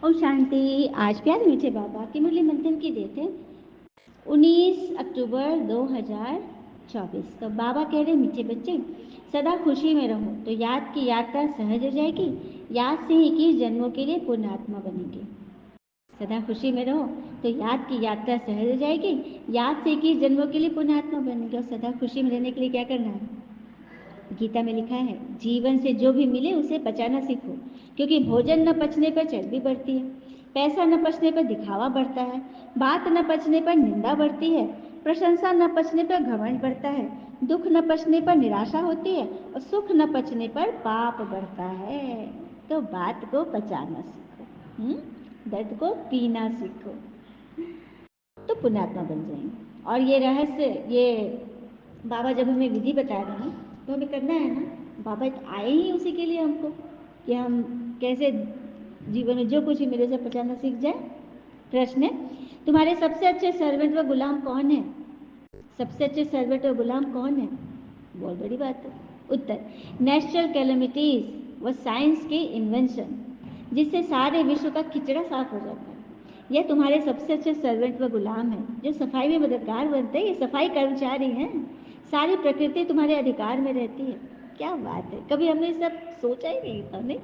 ओम शांति। आज प्यारे मीठे बाबा की मुरली मंथन की डेट है 19 अक्टूबर 2024। तो बाबा कह रहे मीठे बच्चे सदा खुशी में रहो तो याद की यात्रा सहज हो जाएगी। याद से ही 21 जन्मों के लिए पुण्यात्मा बनेंगे। सदा खुशी में रहो तो याद की यात्रा सहज हो जाएगी। याद से 21 जन्मों के लिए पुण्यात्मा बनेंगे। और सदा खुशी में रहने के लिए क्या करना है? गीता में लिखा है जीवन से जो भी मिले उसे पचाना सीखो, क्योंकि भोजन न पचने पर चर्बी बढ़ती है, पैसा न पचने पर दिखावा बढ़ता है, बात न पचने पर निंदा बढ़ती है, प्रशंसा न पचने पर घमंड बढ़ता है, दुख न पचने पर निराशा होती है और सुख न पचने पर पाप बढ़ता है। तो बात को पचाना सीखो, दर्द को पीना सीखो तो पुण्यात्मा बन जाएंगे। और ये रहस्य ये बाबा जब हमें विधि बता रहे हैं तो हमें करना है ना। बाबा आए ही उसी के लिए हमको कि हम कैसे जीवन में जो कुछ ही मिले उसे पचाना सीख जाए। प्रश्न है तुम्हारे सबसे अच्छे सर्वेंट व गुलाम कौन है? सबसे अच्छे सर्वेंट व गुलाम कौन है? बहुत बड़ी बात है। उत्तर नेचुरल कैलेमिटीज व साइंस की इन्वेंशन जिससे सारे विश्व का किचड़ा साफ हो जाता है। यह तुम्हारे सबसे अच्छे सर्वेंट व गुलाम है जो सफाई में मददगार बनते हैं। ये सफाई कर्मचारी हैं। सारी प्रकृति तुम्हारे अधिकार में रहती है। क्या बात है, कभी हमने सब सोचा ही नहीं था नहीं।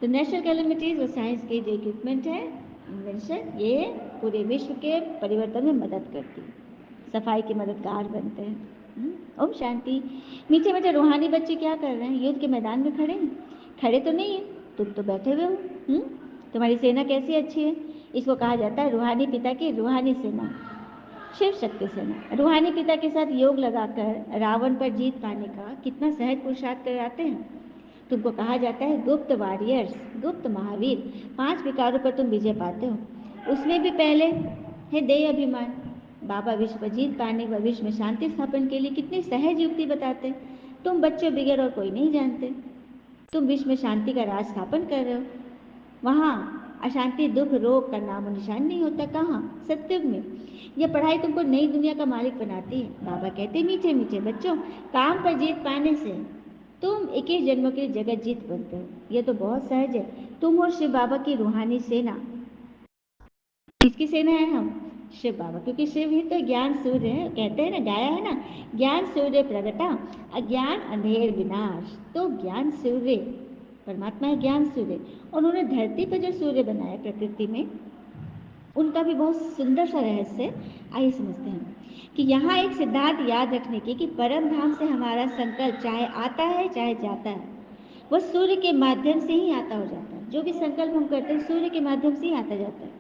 तो नेचुरल कैलेमिटीज और साइंस के जो इक्विपमेंट है इन्वेंशन ये पूरे विश्व के परिवर्तन में मदद करती है, सफाई के मददगार बनते हैं। ओम शांति। मीठे मीठे रूहानी बच्चे क्या कर रहे हैं? युद्ध के मैदान में खड़े हैं? खड़े तो नहीं है, तुम तो बैठे हुए हो। तुम्हारी सेना कैसी अच्छी है? इसको कहा जाता है रूहानी पिता की रूहानी सेना, शिव शक्ति सेना। रूहानी पिता के साथ योग लगाकर रावण पर जीत पाने का कितना सहज पुरुषार्थ कराते हैं। तुमको कहा जाता है गुप्त वॉरियर्स, गुप्त महावीर। 5 विकारों पर तुम विजय पाते हो। उसमें भी पहले है देह अभिमान। बाबा विश्व पर जीत पाने व विश्व में शांति स्थापन के लिए कितनी सहज युक्ति बताते हैं। तुम बच्चों बगैर और कोई नहीं जानते। तुम विश्व में शांति का राज स्थापन कर रहे हो। वहाँ अशांति दुख रोग का नामो निशान नहीं होता। कहाँ? सत्युग में। यह पढ़ाई तुमको नई दुनिया का मालिक बनाती है। बाबा कहते मीठे मीठे बच्चों काम पर जीत पाने से तुम 21 जन्मों के लिए जगत जीत बनते हो। यह तो बहुत सहज है। तुम और शिव बाबा की रूहानी सेना। किसकी सेना है हम? शिव बाबा, क्योंकि शिव ही तो ज्ञान सूर्य है। कहते हैं ना, गाया है ना, ज्ञान सूर्य प्रगटा अज्ञान अंधेर विनाश। तो ज्ञान सूर्य परमात्मा है, ज्ञान सूर्य। उन्होंने धरती पर जो सूर्य बनाया प्रकृति में उनका भी बहुत सुंदर सा रहस्य आइए समझते हैं कि यहाँ एक सिद्धांत याद रखने की कि परम धाम से हमारा संकल्प चाहे आता है चाहे जाता है वह सूर्य के माध्यम से ही आता हो जाता है। जो भी संकल्प हम करते हैं सूर्य के माध्यम से ही आता जाता है।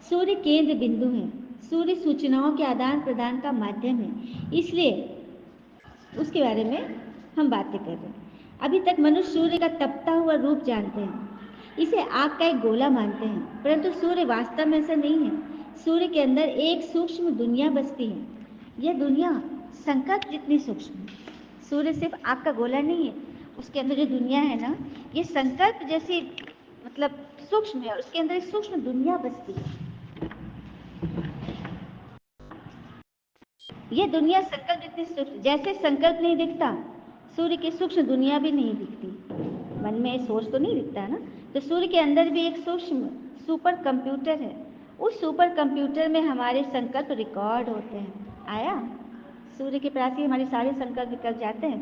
सूर्य केंद्र बिंदु है। सूर्य सूचनाओं के आदान प्रदान का माध्यम है, इसलिए उसके बारे में हम बातें कर रहे हैं। अभी तक मनुष्य सूर्य का तपता हुआ रूप जानते हैं, इसे आग का एक गोला मानते हैं, परंतु सूर्य वास्तव में ऐसा नहीं है। सूर्य के अंदर एक सूक्ष्म दुनिया बसती है। यह दुनिया संकल्प जितनी सूक्ष्म है। सूर्य सिर्फ आग का गोला नहीं है, उसके अंदर जो दुनिया है ना ये संकल्प जैसी मतलब सूक्ष्म है और उसके अंदर एक सूक्ष्म दुनिया बसती है। ये दुनिया संकल्प जितनी सूक्ष्म, जैसे संकल्प नहीं दिखता सूर्य की सूक्ष्म दुनिया भी नहीं दिखती। मन में सोच तो नहीं दिखता है ना, तो सूर्य के अंदर भी एक सूक्ष्म सुपर कंप्यूटर है। उस सुपर कंप्यूटर में हमारे संकल्प रिकॉर्ड होते हैं। आया सूर्य के पास ही हमारे सारे संकल्प निकल जाते हैं।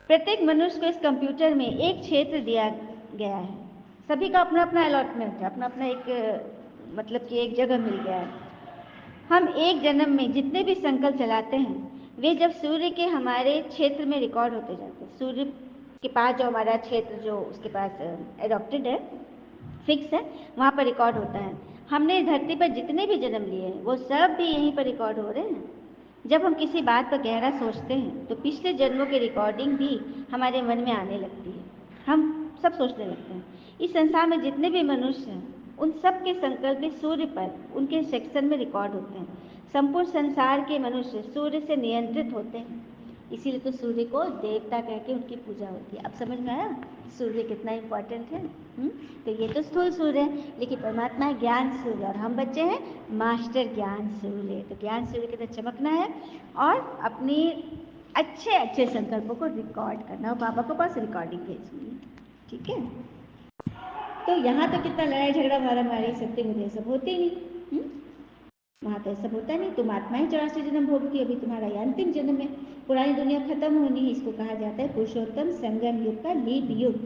प्रत्येक मनुष्य को इस कंप्यूटर में एक क्षेत्र दिया गया है। सभी का अपना अपना अलॉटमेंट है, अपना अपना एक मतलब कि एक जगह मिल गया है। हम एक जन्म में जितने भी संकल्प चलाते हैं वे जब सूर्य के हमारे क्षेत्र में रिकॉर्ड होते जाते हैं। सूर्य के पास जो हमारा क्षेत्र जो उसके पास एडॉप्टेड है, फिक्स है, वहाँ पर रिकॉर्ड होता है। हमने धरती पर जितने भी जन्म लिए हैं वो सब भी यहीं पर रिकॉर्ड हो रहे हैं। जब हम किसी बात पर गहरा सोचते हैं तो पिछले जन्मों की रिकॉर्डिंग भी हमारे मन में आने लगती है। हम सब सोचने लगते हैं। इस संसार में जितने भी मनुष्य हैं उन सब के संकल्प भी सूर्य पर उनके सेक्शन में रिकॉर्ड होते हैं। संपूर्ण संसार के मनुष्य सूर्य से नियंत्रित होते हैं, इसीलिए तो सूर्य को देवता कह के उनकी पूजा होती है। अब समझ में आया सूर्य कितना इम्पोर्टेंट है। तो ये तो स्थूल सूर्य है, लेकिन परमात्मा है ज्ञान सूर्य और हम बच्चे हैं मास्टर ज्ञान सूर्य। तो ज्ञान सूर्य की तरह चमकना है और अपनी अच्छे अच्छे संकल्पों को रिकॉर्ड करना और बाबा को पास रिकॉर्डिंग भेजनी है। ठीक है। तो यहाँ तो कितना लड़ाई झगड़ा मारा मारी सत्य में सब होते ही नहीं। वहाँ तो सब होता नहीं। तुम आत्माएं 84 जन्म भोगती, अभी तुम्हारा ये अंतिम जन्म है। पुरानी दुनिया खत्म होनी है। इसको कहा जाता है पुरुषोत्तम संगम युग का लीप युग।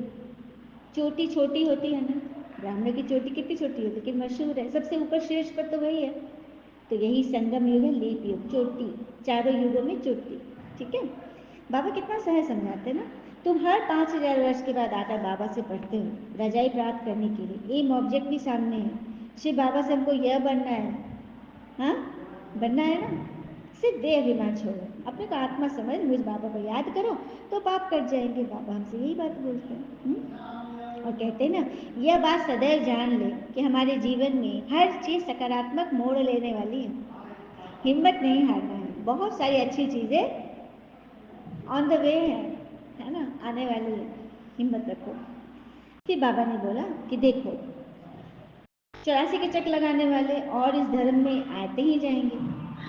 चोटी छोटी होती है ना, ब्राह्मण की चोटी कितनी छोटी होती है लेकिन मशहूर है, सबसे ऊपर शीर्ष पर तो वही है। तो यही संगम युग है, लीप युग, चोटी, चारों युगों में चोटी। ठीक है, बाबा कितना सहज समझाते हैं ना। तुम हर 5000 वर्ष के बाद आकर बाबा से पढ़ते हो रजाई प्राप्त करने के लिए। एम ऑब्जेक्ट भी सामने है। शिव बाबा से हमको यह बनना है, हाँ बनना है ना। सिर्फ दे अभिमान छोड़ो, अपने को आत्मा समझ मुझ बाबा को याद करो तो पाप कट जाएंगे। बाबा हमसे यही बात बोलते हैं। और कहते हैं ना, यह बात सदैव जान ले कि हमारे जीवन में हर चीज सकारात्मक मोड़ लेने वाली है। हिम्मत नहीं हारना है, बहुत सारी अच्छी चीजें ऑन द वे है ना, आने वाली है, हिम्मत रखो। फिर बाबा ने बोला कि देखो 84 के चक लगाने वाले और इस धर्म में आते ही जाएंगे।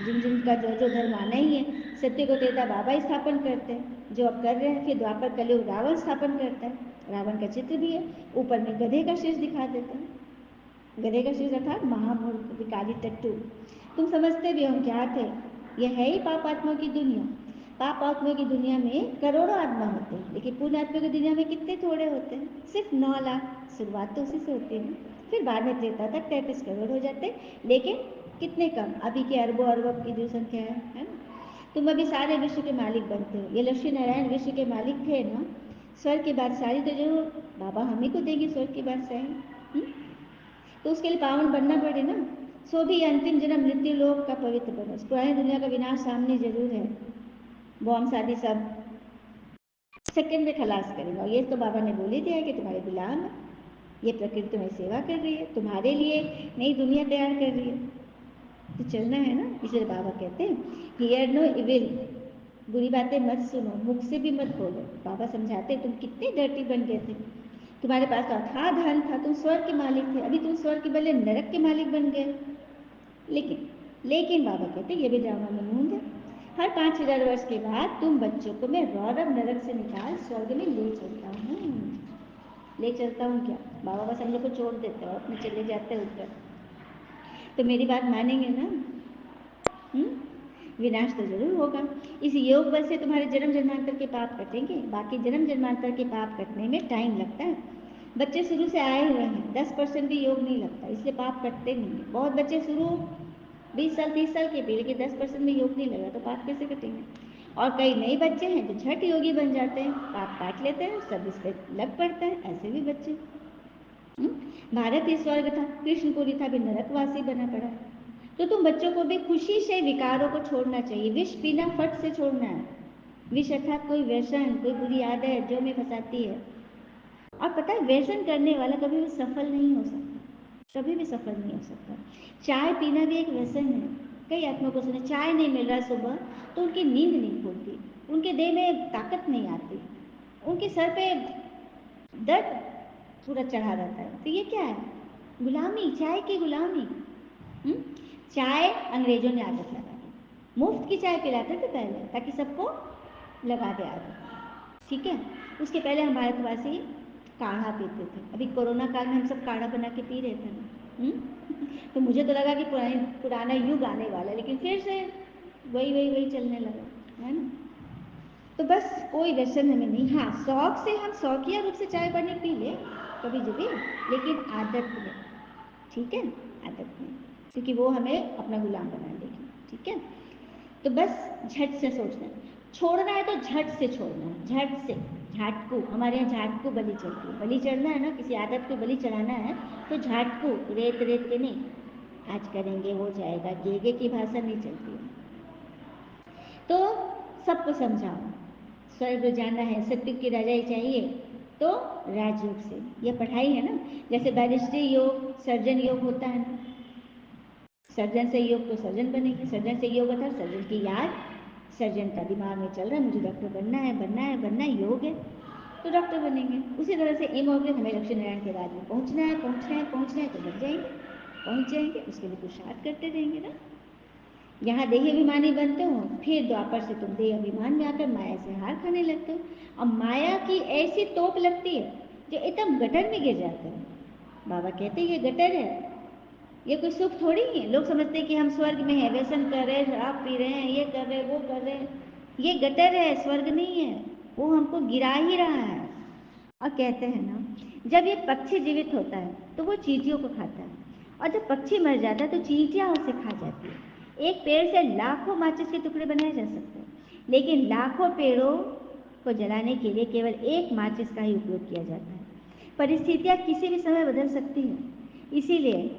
जिन जिनका जो जो धर्म आना ही है। सत्य को त्रेता बाबा स्थापन करते हैं जो अब कर रहे हैं। फिर द्वापर कलयुग रावण स्थापन करता है, रावण का चित्र भी है, ऊपर में गधे का शीर्ष दिखा देते हैं। गधे का शीर्ष अर्थात महामूर्ख विकारी टट्टू। तुम समझते भी हम क्या थे, यह है ही पाप आत्मा की दुनिया। पाप आत्मा की दुनिया में करोड़ों आत्मा होते हैं, लेकिन पुण्य आत्मा की दुनिया में कितने थोड़े होते हैं, सिर्फ 9 लाख। शुरुआत तो उसी से होती है ना। फिर बाद में त्रेता तक 33 करोड़ हो जाते हैं, लेकिन कितने कम, अभी के अरबों अरबों की जो संख्या है ना। तुम अभी सारे विश्व के मालिक बनते हो। ये लक्ष्मी नारायण विश्व के मालिक थे ना, स्वर्ग की बादशाही तो जो बाबा हम ही को देंगे स्वर्ग की बादशाही। तो उसके लिए पावन बनना पड़े ना। सो भी अंतिम जन्म मृत्यु लोक का पवित्र बनो। पुरानी दुनिया का विनाश सामने जरूर है, बॉम्ब शादी सब सेकंड में खलास करेगा। ये तो बाबा ने बोल ही दिया कि तुम्हारे गुलाम है, ये प्रकृति तुम्हारी सेवा कर रही है, तुम्हारे लिए नई दुनिया तैयार कर रही है, तो चलना है ना। इसलिए बाबा कहते हैं हियर नो इविल, बुरी बातें मत सुनो, मुख से भी मत बोलो। बाबा समझाते तुम कितने डर्टी बन गए थे, तुम्हारे पास तो अथाह धन था, तुम स्वर्ग के मालिक थे, अभी तुम स्वर्ग के बदले नरक के मालिक बन गए। लेकिन लेकिन बाबा कहते ये भी ड्रामा मनमून है। हर 5000 वर्ष के बाद तुम बच्चों को मैं रौरव नरक से निकाल स्वर्ग में ले चलता हूँ। ले चलता हूँ क्या, बाबा बस हम लोग को छोड़ देते हो, अपने चले जाते हैं ऊपर। तो मेरी बात मानेंगे ना। विनाश तो जरूर होगा। इस योग बल से तुम्हारे जन्म जन्मांतर के पाप कटेंगे। बाकी जन्म जन्मांतर के पाप कटने में टाइम लगता है। बच्चे शुरू से आए हुए हैं, 10% भी योग नहीं लगता, इसलिए पाप कटते नहीं है। बहुत बच्चे शुरू 20 साल 30 साल के भी, लेकिन 10% में योग नहीं लगा तो पाप कैसे कटेंगे। और कई नए बच्चे हैं जो झट योगी बन जाते हैं, पाप काट लेते हैं, सब इस पर लग पड़ता है, ऐसे भी बच्चे। भारत ही स्वर्ग था, कृष्णपुरी था भी नरकवासी बना पड़ा है। तो तुम बच्चों को भी खुशी से विकारों को छोड़ना चाहिए। विष पीना फट से छोड़ना है। विष अर्थात कोई व्यसन, कोई बुरी आदत जो हमें फंसाती है। और पता है व्यसन करने वाला कभी भी सफल नहीं हो सकता, कभी भी सफल नहीं हो सकता। चाय पीना भी एक व्यसन है। कई आत्मा को सुने चाय नहीं मिल रहा सुबह तो उनकी नींद नहीं खुलती, उनके देह में ताकत नहीं आती, उनके सर पे दर्द पूरा चढ़ा रहता है। तो ये क्या है, गुलामी, चाय की गुलामी। चाय अंग्रेजों ने आदत लगा दी, मुफ्त की चाय पिलाते थे पहले ताकि सबको लगा दे आदत। ठीक है, उसके पहले हम भारतवासी काढ़ा पीते थे। अभी कोरोना काल में हम सब काढ़ा बना के पी रहे थे ना। तो मुझे तो लगा कि पुराना युग आने वाला है, लेकिन फिर से वही चलने लगा है ना। तो बस कोई व्यसन हमें नहीं। हाँ, शौक से हम शौकिया रूप से चाय पानी पी ले कभी जभी, लेकिन आदत में, ठीक है, आदत में, क्योंकि वो हमें अपना गुलाम बना लेगी। ठीक है, तो बस झट से सोचना है, छोड़ना है तो झट से छोड़ना है, झट से। झाटकू, हमारे यहाँ झाटकू बलि चढ़ती है। बलि चढ़ना है ना, किसी आदत को बलि चढ़ाना है तो झाटकू, रेत रेत के नहीं, आज करेंगे हो जाएगा, गेगे की भाषा नहीं चलती है। तो सबको समझाओ, स्वर्ग जाना है, सत्युग की रजाई चाहिए तो राजयोग से। यह पढ़ाई है ना, जैसे बैरिस्ट्री योग, सर्जन योग होता है ना। सर्जन से योग तो सर्जन बनेंगे, सर्जन से योग अर्थात सर्जन की याद, सर्जन का दिमाग में चल रहा है मुझे डॉक्टर बनना है बनना है बनना है, योग है तो डॉक्टर बनेंगे। उसी तरह से एम ऑब्जेक्ट हमें लक्ष्मी नारायण के राज्य में पहुंचना है, पहुंचना है, पहुंचना है, तो बन जाएंगे, पहुंच जाएंगे। उसके लिए पुरुषार्थ करते रहेंगे ना। यहाँ देह अभिमानी बनते हो, फिर द्वापर से तुम देह अभिमान में आकर माया से हार खाने लगते हो। और माया की ऐसी तोप लगती है जो एकदम गटर में गिर जाते हैं। बाबा कहते ये गटर है, ये कोई सुख थोड़ी है। लोग समझते हैं कि हम स्वर्ग में हैं, व्यसन कर रहे हैं, शराब पी रहे हैं, ये कर रहे हैं, वो कर रहे हैं। ये गटर है, स्वर्ग नहीं है। वो हमको गिरा ही रहा है। और कहते हैं ना, जब ये पक्षी जीवित होता है तो वो चींटियों को खाता है, और जब पक्षी मर जाता है तो चींटियाँ उसे खा जाती है। एक पेड़ से लाखों माचिस के टुकड़े बनाए जा सकते हैं, लेकिन लाखों पेड़ों को जलाने के लिए केवल एक माचिस का ही उपयोग किया जाता है। परिस्थितियाँ किसी भी समय बदल सकती हैं, इसीलिए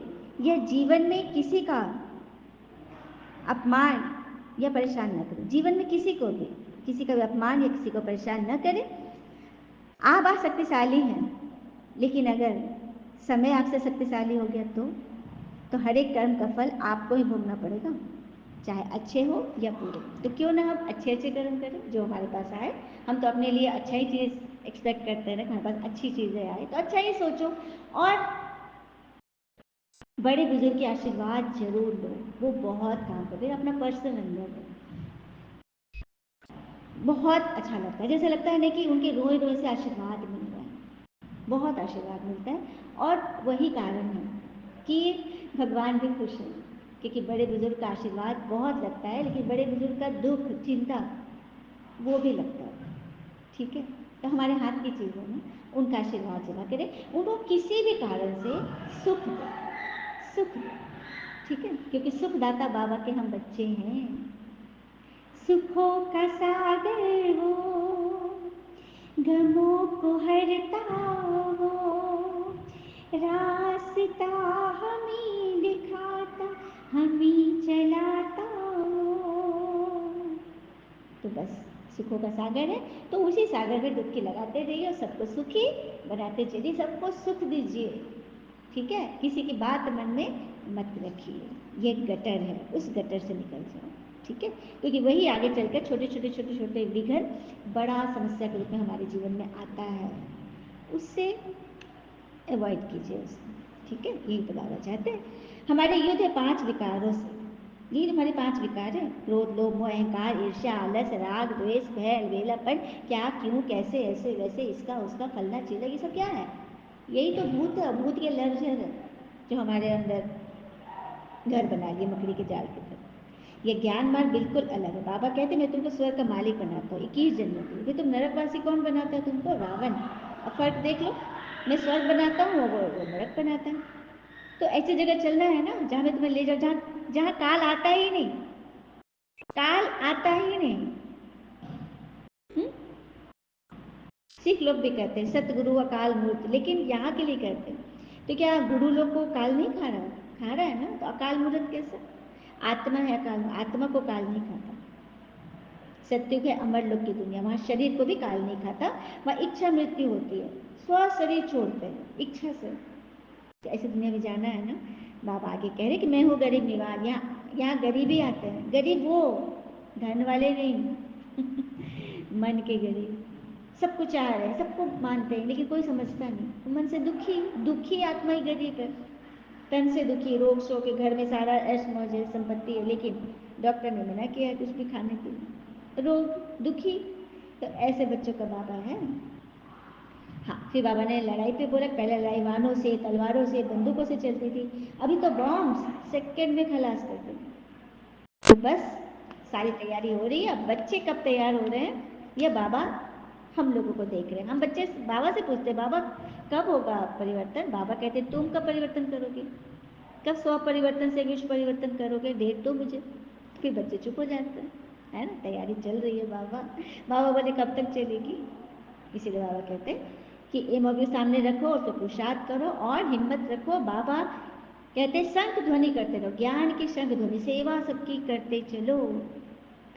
यह जीवन में किसी का अपमान या परेशान न करें। जीवन में किसी को भी किसी का भी अपमान या किसी को परेशान न करें। आप शक्तिशाली हैं, लेकिन अगर समय आपसे शक्तिशाली हो गया तो हर एक कर्म का फल आपको ही भोगना पड़ेगा, चाहे अच्छे हो या बुरे। तो क्यों ना हम अच्छे अच्छे कर्म करें जो हमारे पास आए। हम तो अपने लिए अच्छा ही चीज़ एक्सपेक्ट करते हैं ना, हमारे पास अच्छी चीज़ें आए तो अच्छा ही सोचो, और बड़े बुजुर्ग के आशीर्वाद जरूर लो, वो बहुत काम करते हैं। अपना पर्सनल अनुभव है, बहुत अच्छा लगता है। जैसे लगता है ना कि उनके रोए रोए से आशीर्वाद मिल रहा है, बहुत आशीर्वाद मिलता है। और वही कारण है कि भगवान भी खुश हैं, क्योंकि बड़े बुजुर्ग का आशीर्वाद बहुत लगता है, लेकिन बड़े बुजुर्ग का दुख चिंता वो भी लगता है। ठीक है, तो हमारे हाथ की चीज़ है ना, उनका आशीर्वाद जमा करें, उनको किसी भी कारण से सुख दे, सुख दे। ठीक है, क्योंकि सुखदाता बाबा के हम बच्चे हैं। सुखों का सागर वो, गमों को हरता वो, रास्ता हमें दिखाता, हमें चलाता वो। तो बस सुखों का सागर है, तो उसी सागर में डुबकी लगाते रहिए और सबको सुखी बनाते चलिए, सबको सुख दीजिए। ठीक है, किसी की बात मन में मत रखिए, ये गटर है, उस गटर से निकल जाओ। ठीक है, क्योंकि वही आगे चलकर छोटे छोटे छोटे छोटे विघ्न बड़ा समस्या के रूप में हमारे जीवन में आता है, उससे अवॉइड कीजिए उसको। ठीक है, यही तो बाबा चाहते हैं। हमारे युद्ध है 5 विकारों से। ये हमारे 5 विकार है, क्रोध लोभ मोह अहंकार ईर्ष्या आलस राग द्वेष भय अलबेलापन, क्या क्यों कैसे ऐसे वैसे इसका उसका फलना चीला, ये सब क्या है? यही तो भूत है, भूत के लफ्ज है जो हमारे अंदर घर बना लिए मकड़ी के जाल की तरह। ये ज्ञान मार्ग बिल्कुल अलग है। बाबा कहते मैं तुमको स्वर्ग का मालिक बनाता हूँ 21 जन्मों के लिए। तुम नरकवासी कौन बनाता है तुमको? रावण। अब फर्क देख लो, मैं स्वर्ग बनाता हूँ, वो नरक बनाता है। तो ऐसी जगह चलना है ना जहाँ मैं तुम्हें ले जाऊँ, जहाँ जहाँ काल आता ही नहीं, काल आता ही नहीं। सिख लोग भी कहते हैं सतगुरु अकाल मूर्ति, लेकिन यहाँ के लिए कहते हैं तो क्या गुरु लोग को काल नहीं खा रहा? खा रहा है ना, तो अकाल मूर्त कैसे? आत्मा है अकाल, आत्मा को काल नहीं खाता। सत्युग है अमर लोक की दुनिया, वहाँ शरीर को भी काल नहीं खाता, वहाँ इच्छा मृत्यु होती है, स्व शरीर छोड़ते हैं इच्छा से। ऐसी दुनिया में जाना है ना। बाबा आगे कह रहे कि मैं हूँ गरीब निवाज, यहाँ गरीबी आते हैं, गरीब वो, धन वाले नहीं मन के गरीब। सब कुछ चाह रहे हैं, सबको मानते हैं, लेकिन कोई समझता नहीं, तो मन से दुखी, दुखी आत्मा ही गरीब है। तन से दुखी, रोग शोक के घर में सारा ऐश मौज है, संपत्ति है, लेकिन डॉक्टर ने मना किया है कुछ भी खाने के लिए, रोग दुखी। तो ऐसे बच्चों का बाबा है। हाँ, फिर बाबा ने लड़ाई पे बोला, पहले लड़ाई वानों से, तलवारों से, बंदूकों से चलती थी, अभी तो बॉम्ब सेकंड में खलास करते हैं। तो बस सारी तैयारी हो रही है। अब बच्चे कब तैयार हो रहे हैं, ये बाबा हम लोगों को देख रहे हैं। हम बच्चे बाबा से पूछते बाबा कब होगा परिवर्तन? बाबा कहते तुम कब परिवर्तन करोगे, कब 100 परिवर्तन से विश्व परिवर्तन करोगे, डेट दो मुझे। फिर बच्चे चुप हो जाते हैं, है ना, तैयारी चल रही है। बाबा बाबा बोले कब तक चलेगी? इसीलिए बाबा कहते हैं कि एम अभी सामने रखो और तो पुरुषार्थ करो और हिम्मत रखो। बाबा कहते शंख ध्वनि करते रहो, ज्ञान की शंख ध्वनि, सेवा सबकी करते चलो।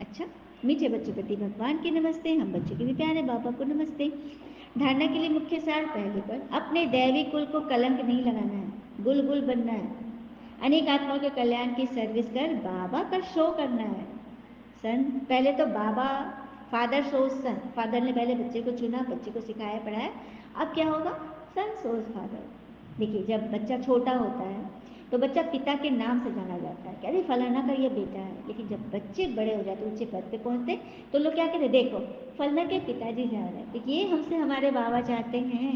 अच्छा, मीठे बच्चों प्रति भगवान की नमस्ते, हम बच्चों के भी प्यारे बाबा को नमस्ते। धारणा के लिए मुख्य सार पहले पर, अपने दैवी कुल को कलंक नहीं लगाना है, गुल बनना है। अनेक आत्माओं के कल्याण की सर्विस कर बाबा का शो करना है। सन पहले तो बाबा फादर सोज सन, फादर ने पहले बच्चे को चुना, बच्चे को सिखाया पढ़ाया, अब क्या होगा? सन सोज फादर। देखिए जब बच्चा छोटा होता है तो बच्चा पिता के नाम से जाना जाता है, अरे फलाना का ये बेटा है। लेकिन जब बच्चे बड़े हो जाते, ऊंचे पद पे पहुंचते, तो लोग क्या कहते, देखो फलाना के पिताजी जा रहे हैं। तो ये हमसे हमारे बाबा चाहते हैं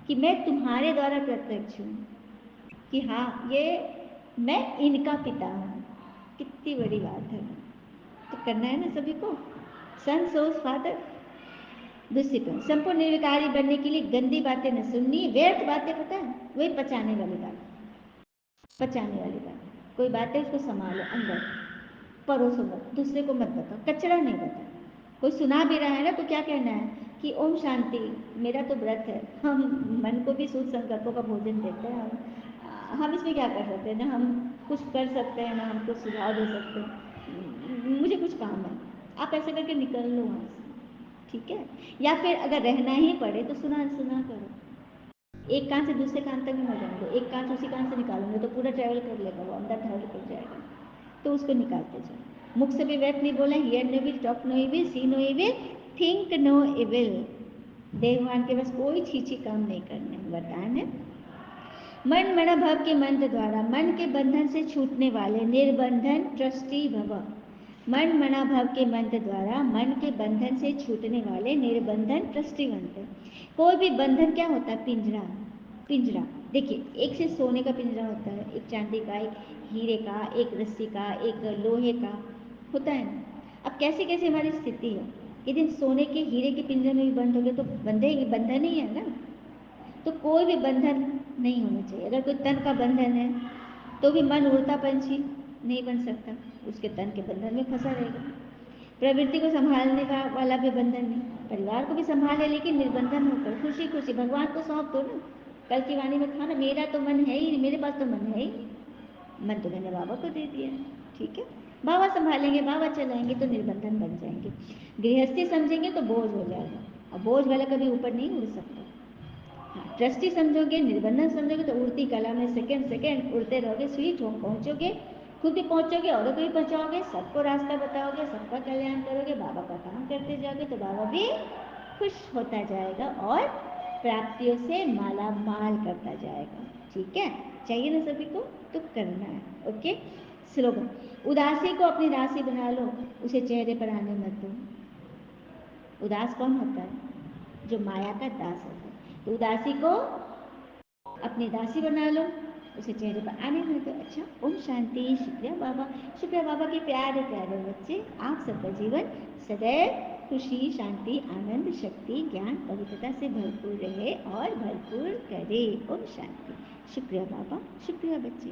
कि मैं तुम्हारे द्वारा प्रत्यक्ष हूँ, कि हाँ ये मैं इनका पिता हूँ। कितनी बड़ी बात है। तो करना है ना सभी को। सन सोज फादर। दूसरी पॉइंट, संपूर्ण निर्विकारी बनने के लिए गंदी बातें न सुननी, व्यर्थ बातें, पता है वही पचाने वाली बात, पचाने वाली बात। कोई बात है उसको संभालो अंदर, परोसो मत, दूसरे को मत बताओ, कचरा नहीं बताओ। कोई सुना भी रहा है ना तो क्या कहना है कि ओम शांति, मेरा तो व्रत है, हम मन को भी सूझ संकल्पों का भोजन देते हैं, हम इसमें क्या कर सकते हैं, ना हम कुछ कर सकते हैं ना हम कुछ सुझाव दे सकते हैं, मुझे कुछ काम है, आप ऐसे करके निकल लो वहाँ से, ठीक है। या फिर अगर रहना ही पड़े तो सुना सुना करो, एक कान से दूसरे कान तक नहीं जाएंगे, एक कान से उसी कान से निकालेंगे तो पूरा ट्रैवल कर लेगा, वो अंदर धड़ कर जाएगा, तो उसको निकालते जाओ। मुख से भी व्यर्थ नहीं बोला, hear no evil, talk no evil, see no evil, think no evil. देववान के बस कोई छीछी काम नहीं करने, वरदान है। मन मना भव के मंत्र द्वारा मन के बंधन से छूटने वाले निर्बंधन ट्रस्टी भव। मन मना भव के मंत्र द्वारा मन के बंधन से छूटने वाले निर्बंधन ट्रस्टी बनते हैं। कोई भी बंधन क्या होता है, पिंजरा, पिंजरा देखिए, एक से सोने का पिंजरा होता है, एक चांदी का, एक हीरे का, एक रस्सी का, एक लोहे का होता है ना। अब कैसे कैसे हमारी स्थिति है, यदि सोने के हीरे के पिंजरे में भी बंद हो गए तो बंधे बंधन ही है ना। तो कोई भी बंधन नहीं होना चाहिए। अगर कोई तन का बंधन है तो भी मन उड़ता पंछी नहीं बन सकता, उसके तन के बंधन में फंसा रहेगा। प्रवृत्ति को संभालने का वाला भी बंधन नहीं, परिवार को भी संभाले लेकिन निर्बंधन होकर खुशी खुशी भगवान को सौंप दो ना। कल की वाणी में था ना, मेरा तो मन है ही नहीं, मेरे पास तो मन है ही नहीं, मन तो मैंने बाबा को दे दिया है, ठीक है। बाबा संभालेंगे, बाबा चलाएंगे तो निर्बंधन बन जाएंगे। गृहस्थी समझेंगे तो बोझ हो जाएगा, और बोझ वाला कभी ऊपर नहीं उड़ सकता। ट्रस्टी समझोगे, निर्बंधन समझोगे तो उड़ती कला में सेकंड सेकंड उड़ते रहोगे, स्वीट होम पहुंचोगे, खुद भी पहुंचोगे, औरों को भी पहुंचाओगे, सबको रास्ता बताओगे, सबका कल्याण करोगे, बाबा का काम करते जाओगे तो बाबा भी खुश होता जाएगा और प्राप्तियों से माला माल करता जाएगा, ठीक है। चाहिए ना सभी को, तो करना है, ओके। स्लोगन, उदासी को अपनी दासी बना लो, उसे चेहरे पर आने मत दो। उदास कौन होता है, जो माया का दास होता है। तो उदासी को अपनी दासी बना लो, उसे चेहरे पर आने मत दो। अच्छा, ओम शांति, शुक्रिया बाबा। शुक्रिया बाबा के प्यारे प्यारे बच्चे, आप सबका जीवन सदैव खुशी, शांति, आनंद, शक्ति, ज्ञान, पवित्रता से भरपूर रहे और भरपूर करे। ओम शांति। शुक्रिया बाबा, शुक्रिया बच्चे।